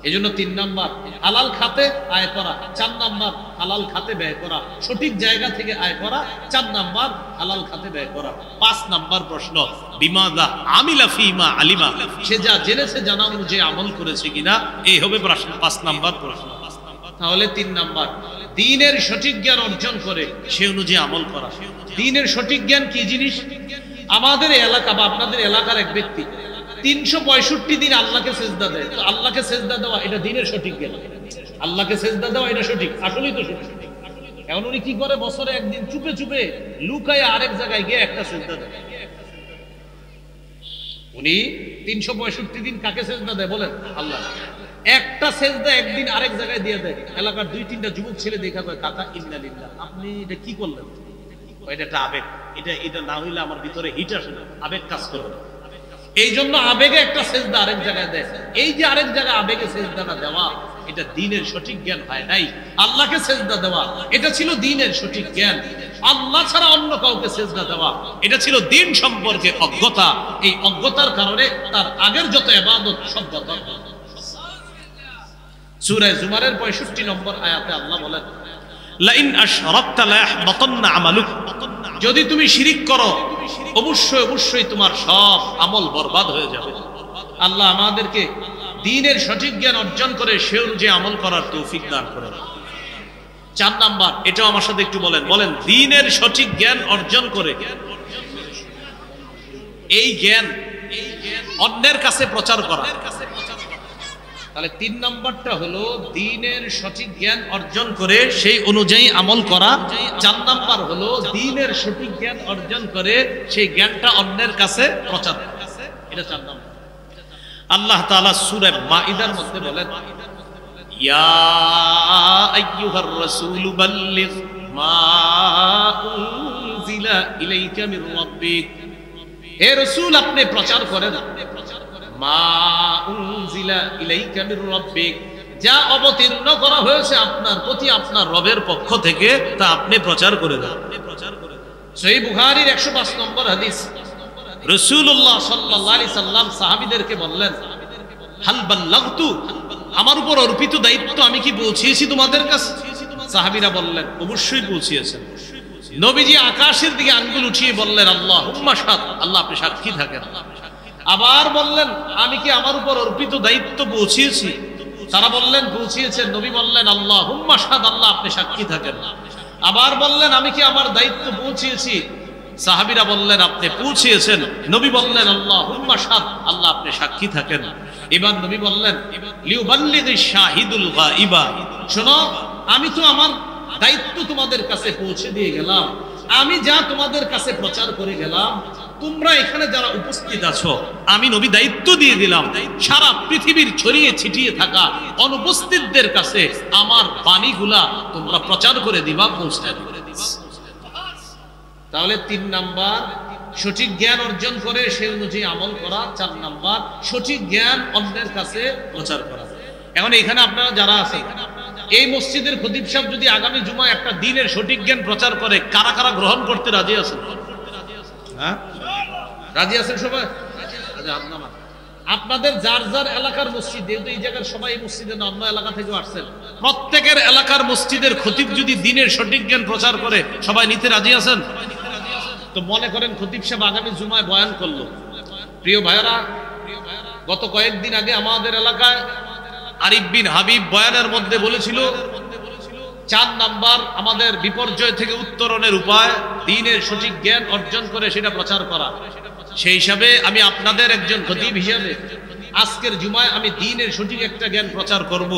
এই জন্য 3 নাম্বার হালাল খাতে আয় করা, 4 নাম্বার হালাল খাতে ব্যয় করা, সঠিক জায়গা থেকে আয় করা, 4 নাম্বার হালাল খাতে ব্যয় করা। 5 নাম্বার প্রশ্ন, বিমাদা আমিলা ফিমা আলিমা, সে যা জেনেছে জানা অনুযায়ী আমল করেছে কিনা, এই হবে প্রশ্ন। 5 নাম্বার প্রশ্ন। তাহলে 3 নাম্বার, দ্বীনের সঠিক জ্ঞান অর্জন করে সে অনুযায়ী আমল করা। দ্বীনের সঠিক জ্ঞান কি জিনিস? আমাদের এলাকা বা আপনাদের এলাকার এক ব্যক্তি 365 দিন আল্লাহকে সেজদা দেয়, তো আল্লাহকে সেজদা দেওয়া এটা দ্বীনের সঠিক জ্ঞান। আল্লাহকে সেজদা দেওয়া এটা সঠিক, আসলেই তো সঠিক। এখন উনি কি করে? বছরে একদিন চুপে চুপে লুকায় আরেক জায়গায় গিয়ে একটা সেজদা দেয়। উনি 365 দিন কাকে সেজদা দেয় বলেন? আল্লাহ। একটা সেজদা একদিন আরেক জায়গায় দিয়ে দেয়। এলাকার 2-3টা যুবক ছেলে দেখা কয়, কাকা ইন্না লিল্লাহ, আপনি এটা কি করলেন? এটা একটা আবেগ, এটা না হইলে আমার ভিতরে হিট আসে না, আবেগ কাজ করবে। এই জন্য আবেগে একটা সেজদা আরেক জায়গায় দেয়। এই যে আরেক জায়গায় আবেগে সেজদাটা দেওয়া, এটা দ্বীনের সঠিক জ্ঞান হয় নাই। আল্লাহকে সেজদা দেওয়া এটা ছিল দ্বীনের সঠিক জ্ঞান। আল্লাহ ছাড়া অন্য কাউকে সেজদা দেওয়া এটা ছিল দ্বীন সম্পর্কে অজ্ঞতা। এই অজ্ঞতার কারণে তার আগের যত ইবাদত সব বদল। সূরা জুমারের 65 নম্বর আয়াতে আল্লাহ বলেন, লাইন আশরাকতা লায়াহবাতান্না আমালুক, যদি তুমি শিরিক করো অবশ্যই অবশ্যই তোমার সব আমল বরবাদ হয়ে যাবে। আল্লাহ আমাদেরকে দ্বীনের সঠিক জ্ঞান অর্জন করে সে অনুযায়ী আমল করার তৌফিক দান করেন। 4 নাম্বার, এটাও আমার সাথে একটু বলেন। দ্বীনের সঠিক জ্ঞান অর্জন করে এই জ্ঞান অন্যের কাছে প্রচার করা। তাহলে 3 নাম্বারটা হলো দ্বীনের সঠিক জ্ঞান অর্জন করে সেই অনুযায়ী আমল করা। 4 নাম্বার হলো দ্বীনের সঠিক জ্ঞান অর্জন করে সেই জ্ঞানটা অন্যের কাছে প্রচার করা। এটা 4 নাম্বার। আল্লাহ তাআলা সূরা মাইদার মধ্যে বলেন, ইয়া আইয়ুহার রাসূল বাল্লিগ মা উনজিলা ইলাইকা মির রাব্বিক, হে রাসূল আপনি প্রচার করেন মা উনজিলা ইলাইকা মির রাব্বিক, যা অবতীর্ণ করা হয়েছে আপনার প্রতি আপনার রবের পক্ষ থেকে তা আপনি প্রচার করে দেন। সহিহ বুখারীর 105 নম্বর হাদিস, রাসূলুল্লাহ সাল্লাল্লাহু আলাইহি সাল্লাম সাহাবীদেরকে বললেন, হাল বাল্লাগতু, আমার উপর অর্পিত দায়িত্ব আমি কি পৌঁছিয়েছি তোমাদের কাছে? সাহাবীরা বললেন, অবশ্যই পৌঁছিয়েছেন। নবীজি আকাশের দিকে আঙ্গুল উঠিয়ে বললেন, আল্লাহুম্মা শাহাদ, আল্লাহ আপনি সাক্ষী থাকেন। আবার বললেন, আমি কি আমার উপর অর্পিত দায়িত্ব পৌঁছিয়েছি? তারা বললেন, পৌঁছিয়েছেন। নবী বললেন, আল্লাহুম্মা শাহাদ, আল্লাহ আপনি সাক্ষী থাকেন। আবার বললেন, আমি কি আমার দায়িত্ব পৌঁছিয়েছি? সাহাবীরা বললেন, আপনি পৌঁছিয়েছেন। নবী বললেন, আল্লাহুম্মা শাহাদ, আল্লাহ আপনি সাক্ষী থাকেন। এবার নবী বললেন, লিউবাল্লিগিশ শাহিদুল গায়বা, শোনো, আমি তো আমার দায়িত্ব তোমাদের কাছে পৌঁছে দিয়ে গেলাম। আমি যা তোমাদের কাছে প্রচার করে গেলাম, তোমরা এখানে যারা উপস্থিত আছো, আমি নবী দায়িত্ব দিয়ে দিলাম সারা পৃথিবীর ছড়িয়ে ছিটিয়ে থাকা অনুপস্থিতদের কাছে আমার বাণীগুলা তোমরা প্রচার করে দিবা, পৌঁছায় দিবা। তাহলে 3 নাম্বার সঠিক জ্ঞান অর্জন করে সে অনুযায়ী আমল করা, 4 নাম্বার সঠিক জ্ঞান অন্যের কাছে প্রচার করা। এখন এখানে আপনারা যারা আছেন, এই মসজিদের খতিব সাহেব যদি আগামী জুমায় একটা দ্বীনের সঠিক জ্ঞান প্রচার করে, কারা কারা গ্রহণ করতে রাজি আছেন? হ্যাঁ, রাজি আছেন সবাই? আপনাদের যার যার এলাকার মসজিদ, যেহেতু এই জায়গার সবাই এই মসজিদে না, অন্য এলাকা থেকে আসছেন, প্রত্যেকের এলাকার মসজিদের খতিব যদি দ্বীনের সঠিক জ্ঞান প্রচার করে, সবাই নিতে রাজি আছেন? তো মনে করেন খতিব সাহেব আগামী জুমায় বয়ান করলো। প্রিয় ভাইয়েরা, গত কয়েকদিন আগে আমাদের এলাকায় আরিফ বিন হাবিব বয়ানের মধ্যে বলেছিল, 4 নাম্বার আমাদের বিপর্যয় থেকে উত্তরণের উপায় দ্বীনের সঠিক জ্ঞান অর্জন করে সেটা প্রচার করা। সেই হিসাবে আমি আপনাদের একজন খতিব হিসাবে আজকের জুমায় আমি দ্বীনের সঠিক একটা জ্ঞান প্রচার করব।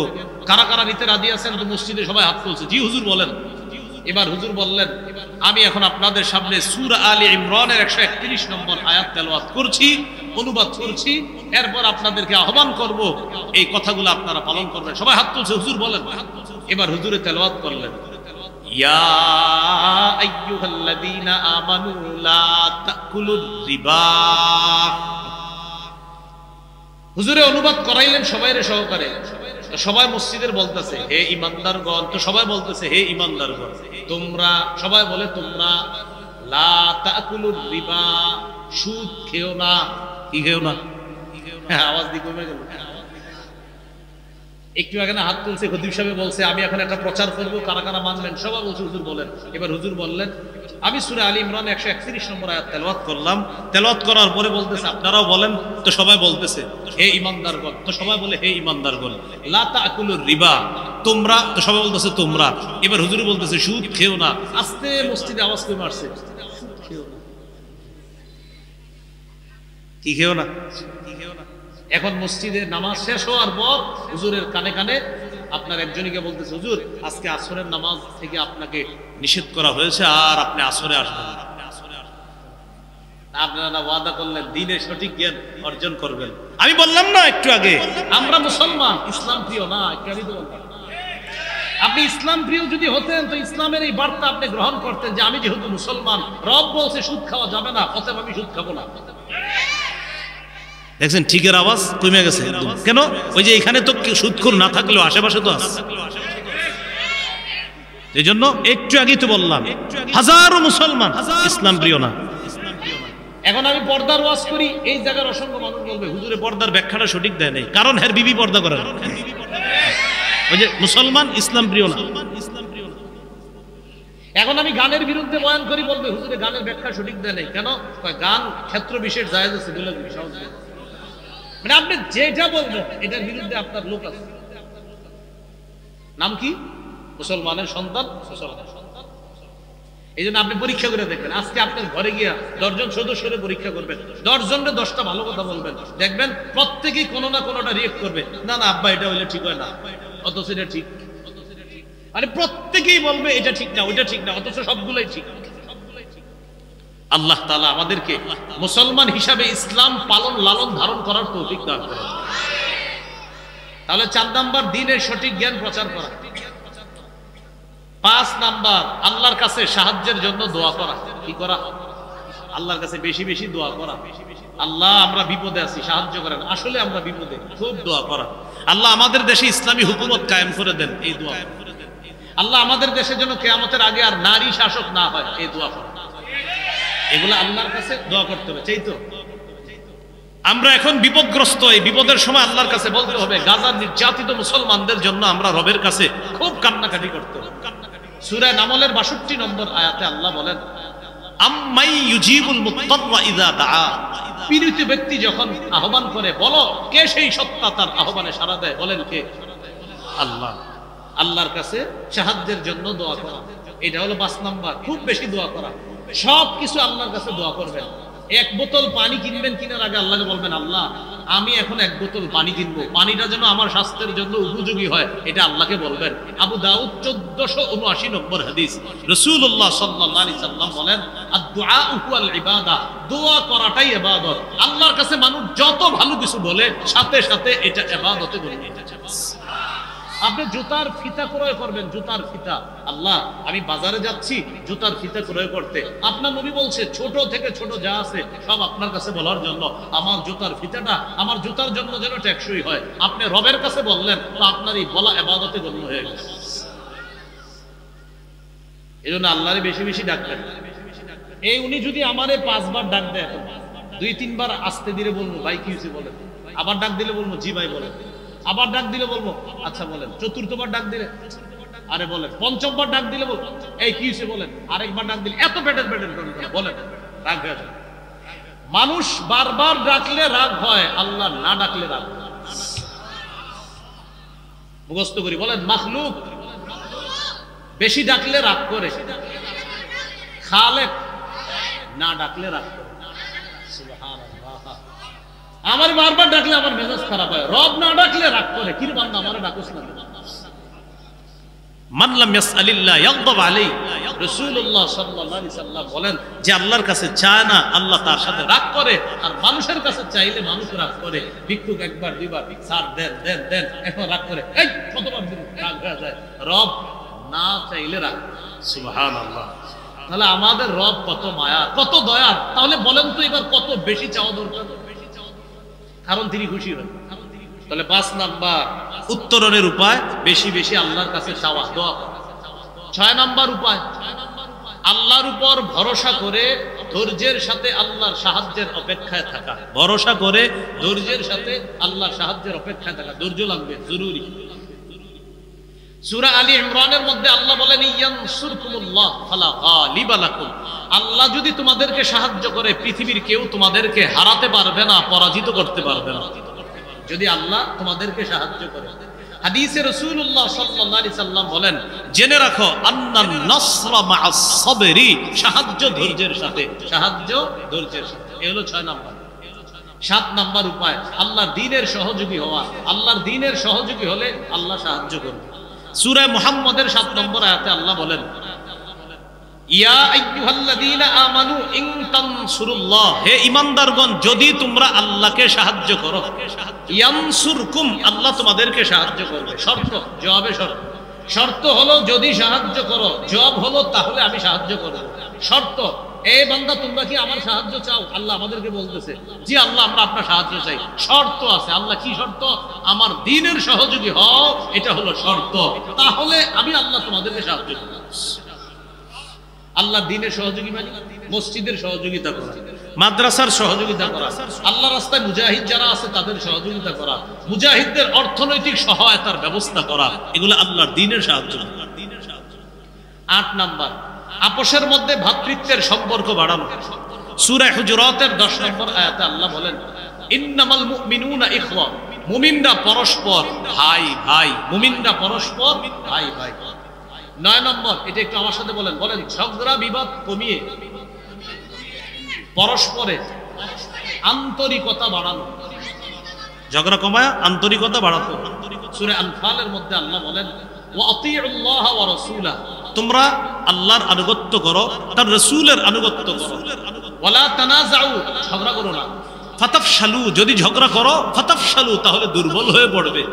কারা কারা নিতে রাজি আছেন? তো মসজিদে সবাই হাত তুলছে, জি হুজুর বলেন। এবার হুজুর বললেন, আমি এখন আপনাদের সামনে সূরা আলে ইমরানের 131 নম্বর আয়াত তেলাওয়াত করছি, অনুবাদ করছি, এরপর আপনাদেরকে আহ্বান করব এই কথাগুলো আপনারা পালন করবেন। সবাই হাত তুলছে, হুজুর বলেন। এবার হুজুরে তেলাওয়াত করলেন, ইয়া আইয়ুহাল্লাযীনা আমানু লা তাকুলুর রিবা। হুজুরে অনুবাদ করাইলেন সবাইরে সহকারে। সবাই মসজিদের বলতেছে, হে ইমানদারগণ, তো সবাই বলতেছে, হে ইমানদারগণ, তোমরা, সবাই বলে তোমরা, লা তাকুলুর রিবা, সুদ খেও না। কি খেও না? হ্যাঁ, আওয়াজ দিয়ে কমে গেল। একটু আগে না হাত তুলছে, খতিব সাহেব বলছে আমি এখন একটা প্রচার করবো, কারা কারা মানবেন? সবাই বলছে হুজুর বলেন। এবার হুজুর বললেন, আমি সূরা আলে ইমরান 131 নম্বর আয়াত তেলাওয়াত করলাম। তেলাওয়াত করার পরে বলতেছে, আপনারাও বলেন। তো সবাই বলতেছে, হে ইমানদারগণ। তো সবাই বলে, হে ইমানদারগণ, লা তাকুলুর রিবা, তোমরা। তো সবাই বলতেছে তোমরা। এবার হুজুর বলতেছে, সুদ খেও না। আস্তে মসজিদে আওয়াজ কমে আসছে, সুদ খেও না। কি খেও না? কি খেও না? এখন মসজিদে নামাজ শেষ হওয়ার পর হুজুরের কানে কানে আপনার একজনকে বলতেছে, হুজুর আজকে আসরের নামাজ থেকে আপনাকে নিষেধ করা হয়েছে, আর আপনি আসরে আসবেন না। আপনারা ওয়াদা করলেন দ্বীনের সঠিক জ্ঞান অর্জন করবেন। আমি বললাম না একটু আগে, আমরা মুসলমান, ইসলাম প্রিয় না। একটু আগে তো বললাম, আপনি ইসলাম প্রিয় যদি হতেন তো ইসলামের এই বার্তা আপনি গ্রহণ করতেন যে আমি যেহেতু মুসলমান, রব বলছে সুদ খাওয়া যাবে না, অতএব আমি সুদ খাবো না। দেখছেন ঠিকের আওয়াজ কমে গেছে। কেন? ওই যে এখানে তো সুদখোর না থাকলেও আশেপাশে তো আছে। এই জন্য একটু আগেই তো বললাম, হাজারো মুসলমান ইসলাম প্রিয় না। এখন আমি পর্দার ওয়াজ করি, এই জায়গার অসংখ্য মানুষ বলবে হুজুরে পর্দার ব্যাখ্যাটা সঠিক দেয় নাই, কারণ হের বিবি পর্দা করে না। ওই যে মুসলমান ইসলাম প্রিয় না। এখন আমি গানের বিরুদ্ধে বয়ান করি, বলবে হুজুরে গানের ব্যাখ্যা সঠিক দেয় নাই। কেন? গান ক্ষেত্র বিশেষ জায়েজ আছে, বলে দিবি সহজ। মানে আপনি যেটা বলবেন এটার বিরুদ্ধে আপনার লোক আছে। নাম কি? মুসলমানের সন্তান, মুসলমানের সন্তান। এই জন্য আপনি পরীক্ষা করে দেখবেন। আজকে আপনার ঘরে গিয়া 10 জন সদস্যরে পরীক্ষা করবেন, 10 জনের 10টা ভালো কথা বলবেন, দেখবেন প্রত্যেকেই কোনো না কোনোটা রিয়েক্ট করবে, না না আব্বা এটা হইলে ঠিক হয় না, অথচ এটা ঠিক। মানে প্রত্যেকেই বলবে এটা ঠিক না, ওইটা ঠিক না, অথচ সবগুলোই ঠিক। আল্লাহ তাআলা আমাদেরকে মুসলমান হিসাবে ইসলাম পালন লালন ধারণ করার তৌফিক দান করেন। তাহলে 4 নাম্বার দ্বীনের সঠিক জ্ঞান প্রচার করা। 5 নাম্বার আল্লাহর কাছে সাহায্যের জন্য দোয়া করা। কি করা? আল্লাহর কাছে বেশি বেশি দোয়া করা। আল্লাহ আমরা বিপদে আছি, সাহায্য করেন। আসলে আমরা বিপদে, খুব দোয়া করা। আল্লাহ আমাদের দেশে ইসলামী হুকুমত কায়েম করে দেন, এই দোয়া। আল্লাহ আমাদের দেশে যেন কিয়ামতের আগে আর নারী শাসক না হয়, এই দোয়া করা। এগুলো আল্লাহর কাছে দোয়া করতে হবে, চাই তো। আমরা এখন বিপদগ্রস্ত, এই বিপদের সময় আল্লাহর কাছে বলতে হবে। গাজার নির্যাতিত মুসলমানদের জন্য আমরা রবের কাছে খুব কান্নাকাটি করতে হবে। সূরা নামলের 62 নম্বর আয়াতে আল্লাহ বলেন, আম্মাই ইউজিবুল মুত্তাররা ইযা দাআ। পীড়িত ব্যক্তি যখন আহ্বান করে, বলো কে সেই সত্তা তার আহ্বানে সাড়া দেয়? বলেন কে? আল্লাহ। আল্লাহর কাছে সাহায্যের জন্য দোয়া করা, এটা হলো 5 নাম্বার। খুব বেশি দোয়া করা, সব কিছু আল্লাহর কাছে দোয়া করবেন। 1 বোতল পানি কিনবেন, কিনার আগে আল্লাহকে বলবেন, আল্লাহ আমি এখন 1 বোতল পানি কিনবো, পানিটা যেন আমার স্বাস্থ্যের জন্য উপযোগী হয়, এটা আল্লাহকে বলবেন। আবু দাউদ 1479 নম্বর হাদিস, রাসূলুল্লাহ সাল্লাল্লাহু আলাইহি সাল্লাম বলেন, আদ-দুআউ হুয়াল ইবাদা। দোয়া করাটাই ইবাদত। আল্লাহর কাছে মানুষ যত ভালো কিছু বলে, সাথে সাথে এটা ইবাদতে গণ্য হয়ে যায়। আপনি জুতার ফিতা ক্রয় করবেন, জুতার ফিতা, আল্লাহ আমি বাজারে যাচ্ছি জুতার ফিতা ক্রয় করতে। আপনার নবী বলছে, ছোট থেকে ছোট যা আছে সব আপনার কাছে বলার জন্য, আমার জুতার ফিতাটা আমার জুতার জন্য যেন টেকসই হয়। আপনি রবের কাছে বললেন, তো আপনার এই বলা ইবাদতে গণ্য হয়ে গেছে। এই জন্য আল্লাহরে বেশি বেশি ডাকবেন। এই উনি যদি আমারে 5 বার ডাক দেয়, 2-3 বার আস্তে ধীরে বলবো, ভাই কি হয়েছে বলেন। আবার ডাক দিলে বলবো, জি ভাই বলেন। আবার ডাক দিলে বলবো, আচ্ছা বলেন। 4র্থবার ডাক দিলে, আরে বলেন। 5ম বার ডাক দিলে বলবো, এই কি হয়েছে বলেন। আরেকবার ডাক দিলে এত পেটের বলেন, রাগ হয়ে যায়। মানুষ বারবার ডাকলে রাগ হয়, আল্লাহ না ডাকলে রাগ হয়। মুখস্থ করি, বলেন। মাখলুক বেশি ডাকলে রাগ করে, খালেক না ডাকলে রাগ করে। সুবহানাল্লাহ। আমার বারবার ডাকলে আমার মেজাজ খারাপ হয়, রব না ডাকলে রাগ করে। কি রে বান্দা, আমারে ডাকুস না। মান লাম ইয়াসআলিল্লাহ ইয়াগদাব আলাইহি। রাসূলুল্লাহ সাল্লাল্লাহু আলাইহি সাল্লাম বলেন, যে আল্লাহর কাছে চায় না, আল্লাহ তার সাথে রাগ করে। আর মানুষের কাছে চাইলে মানুষ রাগ করে। ভিক্ষুক 1 বার 2 বার সার দেন দেন দেন, এখন রাগ করে, এই কতবার দিন, রাগ হয়ে যায়। রব না চাইলে রাগ। সুবহানাল্লাহ। তাহলে আমাদের রব কত মায়া, কত দয়া। তাহলে বলেন তো এবার কত বেশি চাওয়া দরকার, কারণ তিনি খুশি হন। তাহলে 5 নাম্বার উত্তরণের উপায়, বেশি বেশি আল্লাহর কাছে চাওয়া, দোয়া করা। 6 নাম্বার উপায়, আল্লাহর উপর ভরসা করে ধৈর্যের সাথে আল্লাহর সাহায্যের অপেক্ষায় থাকা। ভরসা করে ধৈর্যের সাথে আল্লাহর সাহায্যের অপেক্ষায় থাকা। ধৈর্য লাগবে, জরুরি। সূরা আলী ইমরানের মধ্যে আল্লাহ বলেন, ইয়ানসুরকুমুল্লাহ ফালা গালিবা লাকুম। আল্লাহ যদি তোমাদেরকে সাহায্য করে, পৃথিবীর কেউ তোমাদেরকে হারাতে পারবে না, পরাজিত করতে পারবে না, যদি আল্লাহ তোমাদেরকে সাহায্য করে। হাদিসে রাসূলুল্লাহ সাল্লাল্লাহু আলাইহি সাল্লাম বলেন, জেনে রাখো, আন্নান নাসরা মা'আস সাবরি। সাহায্য ধৈর্যের সাথে, সাহায্য ধৈর্যের সাথে। এই হলো 6 নাম্বার। 7 নাম্বার উপায়, আল্লাহর দ্বীনের সহযোগী হওয়া। আল্লাহর দ্বীনের সহযোগী হলে আল্লাহ সাহায্য করবে। সূরা মুহাম্মদের 7 নম্বর আয়াতে আল্লাহ বলেন, ইয়া আইয়ুহাল্লাযীনা আমানু ইন তানসুরুল্লাহ। হে ঈমানদারগণ, যদি তোমরা আল্লাহকে সাহায্য করো, ইয়ানসুরকুম, আল্লাহ তোমাদেরকে সাহায্য করবে। শর্ত, জবাবে শর্ত। শর্ত হলো যদি সাহায্য করো, জবাব হলো তাহলে আমি সাহায্য করব। শর্ত, এই বান্দা তোমরা কি আমার সাহায্য চাও? আল্লাহ আমাদেরকে বলতেছে, জি আল্লাহ আমরা আপনার সাহায্য চাই। শর্ত আছে। আল্লাহ কি শর্ত? আমার দ্বীনের সহযোগী হও, এটা হলো শর্ত। তাহলে আমি আল্লাহ তোমাদেরকে সাহায্য করব। আল্লাহ দ্বীনের সহযোগী মানে মসজিদের সহযোগিতা করা, মাদ্রাসার সহযোগিতা করা, আল্লাহ রাস্তায় মুজাহিদ যারা আছে তাদের সহযোগিতা করা, মুজাহিদদের অর্থনৈতিক সহায়তার ব্যবস্থা করা, এগুলো আল্লাহর দ্বীনের সাহায্য। 8 নাম্বার, আপোষের মধ্যে ভ্রাতৃত্বের সম্পর্ক বাড়ানো। সূরা হুজুরাতের 10 নম্বর আয়াতে আল্লাহ বলেন, ইন্নামাল মুমিনুনা ইখওয়া। মুমিনরা পরস্পর ভাই ভাই। মুমিনরা পরস্পর ভাই ভাই। 9 নম্বর, এটা একটু আমার সাথে বলেন, বলেন। ঝগড়া বিবাদ কমিয়ে পরস্পরে আন্তরিকতা বাড়ানো। ঝগড়া কমায় আন্তরিকতা বাড়ানো। সূরা আনফালের মধ্যে আল্লাহ বলেন, ওয়া আতিউল্লাহ ওয়া রাসূলা। তোমরা আল্লাহর আনুগত্য করো, তার রাসূলের আনুগত্য করো। ওয়ালা তানাজাউ, ঝগড়া করো না। ফাতাফশালু, যদি ঝগড়া করো, ফাতাফশালু, তাহলে দুর্বল হয়ে পড়বে।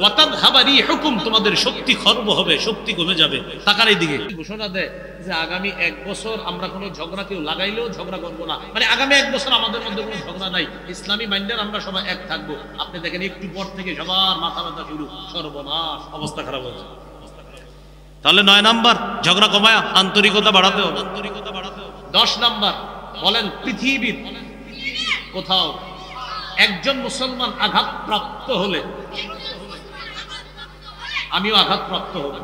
ওয়াতাযহাবা রিহুকুম, তোমাদের শক্তি খর্ব হবে, শক্তি কমে যাবে। তাকার এই দিকে ঘোষণা দেয় যে আগামী 1 বছর আমরা কোনো ঝগড়া কেউ লাগাইলেও ঝগড়া করবো না, মানে আগামী 1 বছর আমাদের মধ্যে কোনো ঝগড়া নাই, ইসলামী মাইন্ডের আমরা সবাই এক থাকবো। আপনি দেখেন একটু পর থেকে সবার মাথা ব্যথা শুরু, সর্বনাশ, অবস্থা খারাপ হচ্ছে। তাহলে 9 নাম্বার, ঝগড়া কমায় আন্তরিকতা বাড়াতে হবে। 10 নাম্বার, বলেন পৃথিবীর কোথাও একজন মুসলমান আঘাতপ্রাপ্ত হলে আমিও আঘাতপ্রাপ্ত হব,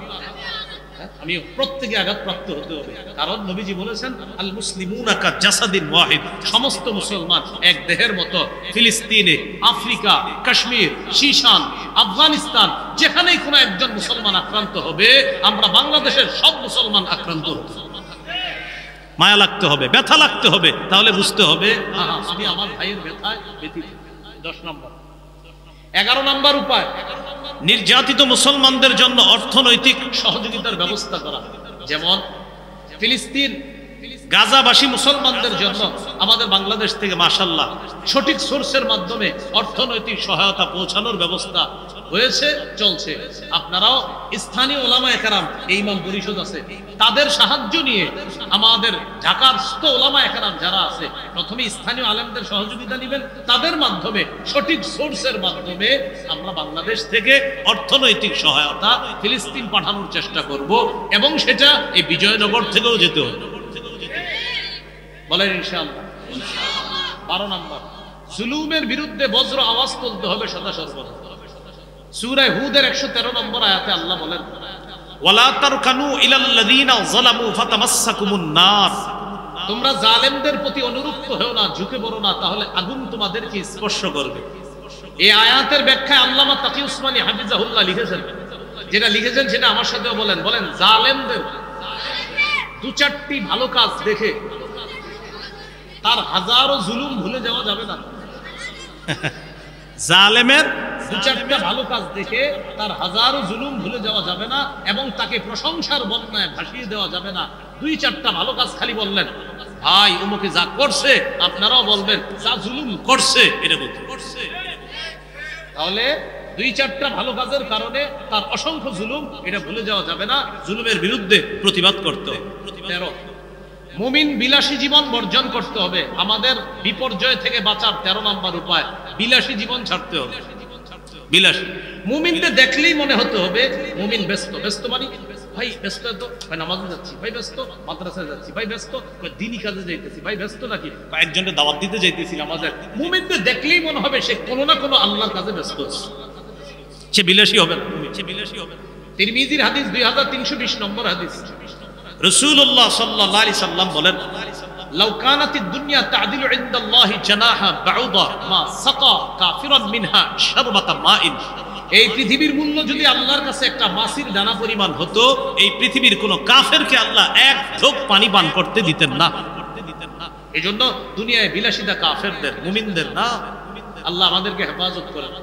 আমিও প্রত্যেকে আঘাতপ্রাপ্ত হতে হবে। কারণ নবীজি বলেছেন আল মুসলিমুনা কা জাসাদিন ওয়াহিদ, সমস্ত মুসলমান এক দেহের মতো। ফিলিস্তিনে, আফ্রিকা, কাশ্মীর, শীশান, আফগানিস্তান, যেখানেই কোনো একজন মুসলমান আক্রান্ত হবে, আমরা বাংলাদেশের সব মুসলমান আক্রান্ত হতে হবে। মায়া লাগতে হবে, ব্যথা লাগতে হবে, তাহলে বুঝতে হবে আমি আমার ভাইয়ের ব্যথায় ব্যথিত। 10 নম্বর। 11 নম্বর উপায়, নির্যাতিত মুসলমানদের জন্য অর্থনৈতিক সহযোগিতার ব্যবস্থা করা। যেমন ফিলিস্তিন, গাজাবাসী মুসলমানদের জন্য আমাদের বাংলাদেশ থেকে মাশাআল্লাহ সঠিক সোর্সের মাধ্যমে অর্থনৈতিক সহায়তা পৌঁছানোর ব্যবস্থা হয়েছে, চলছে। আপনারাও স্থানীয় ওলামায়ে কেরাম, এই ইমাম পরিষদ আছে, তাদের সাহায্য নিয়ে আমাদের ঢাকার ওলামায়ে কেরাম যারা আছে, প্রথমে স্থানীয় আলেমদের সহযোগিতা নেবেন, তাদের মাধ্যমে সঠিক সোর্সের মাধ্যমে আমরা বাংলাদেশ থেকে অর্থনৈতিক সহায়তা ফিলিস্তিন পাঠানোর চেষ্টা করব, এবং সেটা এই বিজয়নগর থেকেও যেতে হবে, বলেন ইনশাআল্লাহ। 12 নম্বর, জুলুমের বিরুদ্ধে বজ্র আওয়াজ তুলতে হবে সদা সর্বদা। সূরা হুদের 113 নম্বর আয়াতে আল্লাহ বলেন ওয়ালা তারকানু ইলাল্লাযীনা যালামু ফাতামাসসাকুমুন নার, তোমরা জালেমদের প্রতি অনুরক্ত হও না, ঝুঁকে পড়ো না, তাহলে আগুন তোমাদেরকে স্পর্শ করবে। এই আয়াতের ব্যাখ্যায় আল্লামা তাকি উসমানী হাফিজাহুল্লাহ লিখেছেন, যেটা লিখেছেন সেটা আমার সাথেও বলেন। বলেন জালেমদের 2-4টি ভালো কাজ দেখে তার হাজারো জুলুম ভুলে যাওয়া যাবে না। জালেমের 2-4টা ভালো কাজ দেখে তার হাজারো জুলুম ভুলে যাওয়া যাবে না, এবং তাকে প্রশংসার বন্যায় ভাসিয়ে দেওয়া যাবে না। 2-4টা ভালো কাজ খালি বললেন, ভাই উমুকে যা করছে, আপনারাও বলবেন যা জুলুম করছে, এটা বলতে করছে। তাহলে 2-4টা ভালো কাজের কারণে তার অসংখ্য জুলুম, এটা ভুলে যাওয়া যাবে না, জুলুমের বিরুদ্ধে প্রতিবাদ করতে হবে। 13, মুমিন বিলাসী জীবন বর্জন করতে হবে। আমাদের বিপর্যয় থেকে বাঁচার 13 নম্বর উপায়, বিলাসী জীবন ছাড়তে হবে। বিলাসী মুমিনদের দেখলেই মনে হতে হবে মুমিন ব্যস্ত। ব্যস্ত মানে ভাই ব্যস্ত, তো ভাই নামাজে যাচ্ছি, ভাই ব্যস্ত, মাদ্রাসায় যাচ্ছি, ভাই ব্যস্ত, দিনই কাজে যাইতেছি, ভাই ব্যস্ত নাকি কয়েকজনের দাওয়াত দিতে যাইতেছি নামাজের। মুমিনদের দেখলেই মনে হবে সে কোনো না কোনো আল্লাহর কাজে ব্যস্ত আছে, সে বিলাসী হবে না, সে বিলাসী হবে না। তিরমিজির হাদিস 2320 নম্বর হাদিস, রাসূলুল্লাহ সাল্লাল্লাহু আলাইহি সাল্লাম বলেন লাউ কানাতিদ দুনিয়া তা'দিলু ইনদাল্লাহি জানাহা বাউদা মা সাকা কাফিরান মিনহা শারবাতা মাইন, এই পৃথিবীর মূল্য যদি আল্লাহর কাছে একটা মাছির দানা পরিমাণ হতো, এই পৃথিবীর কোন কাফেরকে আল্লাহ এক ঢোক পানি পান করতে দিতেন না। এজন্য দুনিয়ায় বিলাসিতা কাফেরদের, মুমিনদের না। আল্লাহ আমাদেরকে হেফাজত করেন।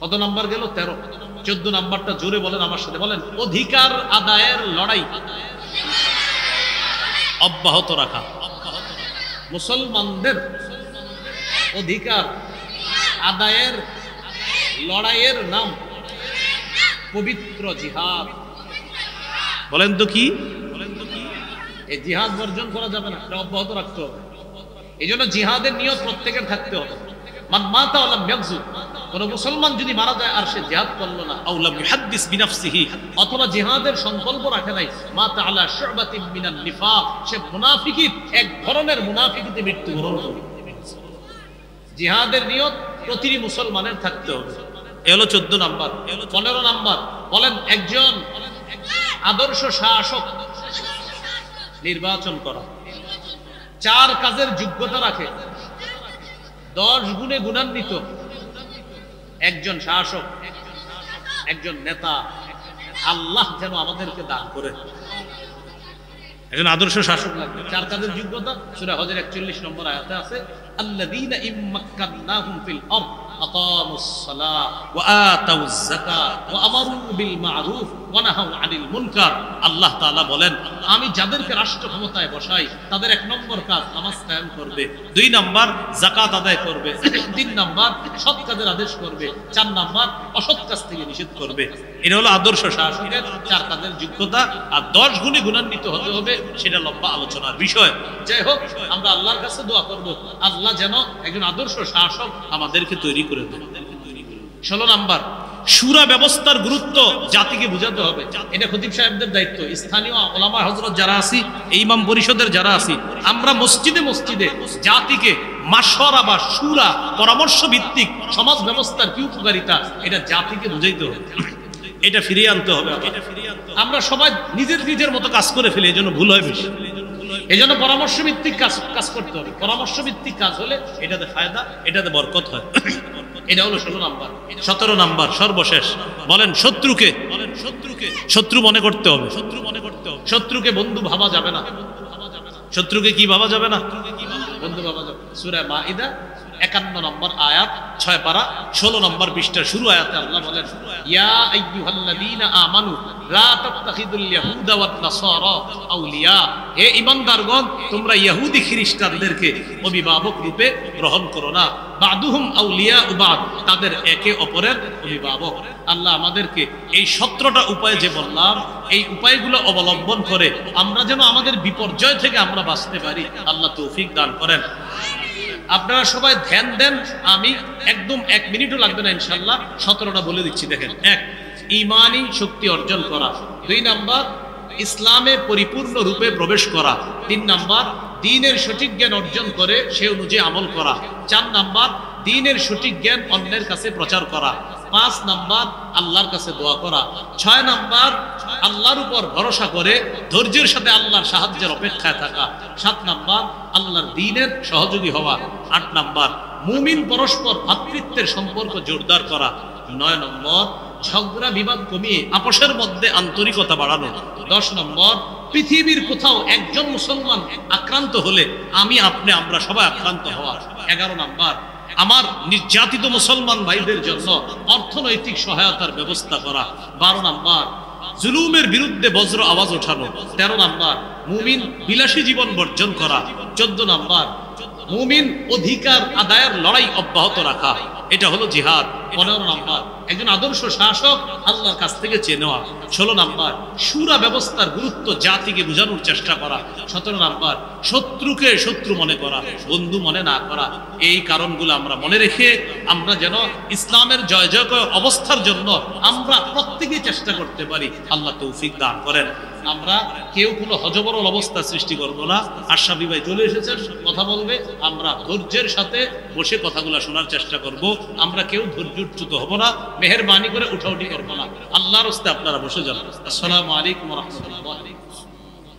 কত নাম্বার গেল? 13। 14 নাম্বারটা জোরে বলেন আমার সাথে, বলেন অধিকার আদায়ের লড়াই অব্যাহত রাখা। মুসলমানদের অধিকার আদায়ের লড়াইয়ের নাম পবিত্র জিহাদ। বলেন তো কি? এই জিহাদ বর্জন করা যাবে না, এটা অব্যাহত রাখতে হবে। এই জন্য জিহাদের নিয়ত প্রত্যেকের থাকতে হবে। মান মাতা ওয়ালাম ইয়াগজু, কোন মুসলমান যদি মারা যায় আর সে জিহাদ করলো না, আও লাম ইহাদ্দিস বিনাফসিহি, অথবা জিহাদের সংকল্প রাখে নাই, মাতা আলা শুবাতিন মিনান নিফাক, সে মুনাফিকির এক ধরনের মুনাফিকিতে মৃত্যুবরণ করবে। জিহাদের নিয়ত প্রতিটি মুসলমানের থাকতে হবে। এ হলো 14 নাম্বার। 15 নাম্বার, বলেন একজন আদর্শ শাসক নির্বাচন করা। 4 কাজের যোগ্যতা রাখে, 10 গুণে গুণান্বিত একজন শাসক, একজন নেতা আল্লাহ যেন আমাদেরকে দান করে। একজন আদর্শ শাসক লাগবে। 4 কাজের যোগ্যতা সূরা হজের 41 নম্বর আয়াতে আছে, আল্লাযীনা ইম্মাক্কান্নাহুম ফিল আরদ আকামুস সালাহ ওয়া আতাউজ যাকাত ওয়া আমারু বিল মারুফ ওয়া নাহাউ আনিল মুনকার। আল্লাহ তাআলা বলেন, আমি যাদেরকে রাষ্ট্র ক্ষমতায় বসাই তাদের 1 নম্বর কাজ নামাজ কায়েম করবে, 2 নম্বর যাকাত আদায় করবে, 3 নম্বর সৎ কাজের আদেশ করবে, 4 নম্বর অসৎ কাজ থেকে নিষেধ করবে। এটা হলো আদর্শ শাসকের 4 কাজের যোগ্যতা। আর 10 গুণে গুণান্বিত হতে হবে, সেটা লম্বা আলোচনার বিষয়। যাই হোক, আমরা আল্লাহর কাছে দোয়া করব আল্লাহ যেন একজন আদর্শ শাসক আমাদেরকে তৈরি করে দেন। 16 নম্বর, শুরা ব্যবস্থার গুরুত্ব জাতিকে বুঝাতে হবে। এটা খতিব সাহেবদের দায়িত্ব। স্থানীয় ওলামা হযরত যারা আছি, এই ইমাম পরিষদের যারা আছি, আমরা মসজিদে মসজিদে জাতিকে মাশওয়ারা বা শুরা পরামর্শ ভিত্তিক সমাজ ব্যবস্থার কি উপকারিতা, এটা জাতিকে বুঝাইতে হবে। এটা ফিরিয়ে আনতে হবে। আমরা সবাই নিজের নিজের মতো কাজ করে ফেলি, এজন্য ভুল হয় বেশি। এজন্য পরামর্শ ভিত্তিক কাজ করতে হবে। পরামর্শ ভিত্তিক কাজ হলে এটাতে ফায়দা, এটাতে বরকত হয়। এটা হলো 16 নাম্বার। 17 নাম্বার সর্বশেষ, বলেন শত্রু মনে করতে হবে। শত্রুকে বন্ধু ভাবা যাবে না। শত্রুকে কি ভাবা যাবে না? বন্ধু ভাবা যাবে। সূরা মাইদা 51 নম্বর আয়াত 6 পারা 16 নম্বর পৃষ্ঠার শুরু আয়াতে আল্লাহ বলেন, ইয়া আইয়ুহাল্লাযীনা আমানু লা তাত্তাখিযুল ইয়াহুদা ওয়ান নাসারা আউলিয়া। হে ঈমানদারগণ, তোমরা ইহুদি খ্রিস্টানদেরকে অভিভাবক রূপে গ্রহণ করো না। বাদুহুম আউলিয়া বাদ, তাদের একে অপরের অভিভাবক। আল্লাহ আমাদেরকে এই 17টা উপায় যে বললাম, এই উপায়গুলো অবলম্বন করে আমরা যেন আমাদের বিপর্যয় থেকে আমরা বাঁচতে পারি, আল্লাহ তৌফিক দান করেন। আপনারা সবাই ধ্যান দেন, আমি একদম 1 মিনিটও লাগবে না ইনশাআল্লাহ। 17টা বলে দিচ্ছি, দেখেন। 1, ঈমানী শক্তি অর্জন করা। 2 নাম্বার, ইসলামে পরিপূর্ণ রূপে প্রবেশ করা। 3 নাম্বার, দ্বীনের সঠিক জ্ঞান অর্জন করে সে অনুযায়ী আমল করা। 4 নাম্বার, দ্বীনের সঠিক জ্ঞান অন্যের কাছে প্রচার করা। 5 নাম্বার, আল্লাহর কাছে দোয়া করা। 6 নাম্বার, আল্লাহর উপর ভরসা করে ধৈর্যের সাথে আল্লাহর সাহায্যের অপেক্ষায় থাকা। 7 নাম্বার, আল্লাহর দ্বীনের সহযোগী হওয়া। 8 নাম্বার, মুমিন পরস্পর ভ্রাতৃত্বের সম্পর্ক জোরদার করা। 9 নম্বর, ঝগড়া বিবাদ কমিয়ে আপোষের মধ্যে আন্তরিকতা বাড়ানো। 10 নম্বর, পৃথিবীর কোথাও একজন মুসলমান আক্রান্ত হলে আমরা সবাই আক্রান্ত হওয়া। 11 নম্বর, আমার নির্যাতিত মুসলমান ভাইদের জন্য অর্থনৈতিক সহায়তার ব্যবস্থা করা। 12 নম্বর, জুলুমের বিরুদ্ধে বজ্র আওয়াজ ওঠানো। 13 নম্বর, মুমিন বিলাসী জীবন বর্জন করা। 14 নম্বর, মুমিন অধিকার আদায়ের লড়াই অব্যাহত রাখা। এটা হলো জিহাদ। 15 নম্বর, একজন আদর্শ শাসক আল্লাহর কাছ থেকে চেয়ে নেওয়া। 16 নম্বর, শুরা ব্যবস্থার গুরুত্ব জাতিকে বোঝানোর চেষ্টা করা। 17 নম্বর, শত্রুকে শত্রু মনে করা, বন্ধু মনে না করা। এই কারণগুলো আমরা মনে রেখে আমরা যেন ইসলামের জয় জয়কয় অবস্থার জন্য আমরা প্রত্যেকেই চেষ্টা করতে পারি। আল্লাহ তৌফিক দান করেন। আমরা কেউ কোনো হযবরল অবস্থা সৃষ্টি করব না। আশরাফি ভাই চলে এসেছেন, কথা বলবে। আমরা ধৈর্যের সাথে বসে কথাগুলো শোনার চেষ্টা করব। আমরা কেউ ধৈর্যচ্যুত হব না, মেহেরবানি করে উঠাউঠি করবো না। আল্লাহর রাস্তায় আপনারা বসে যান। আসসালামু আলাইকুম ওয়া রাহমাতুল্লাহ।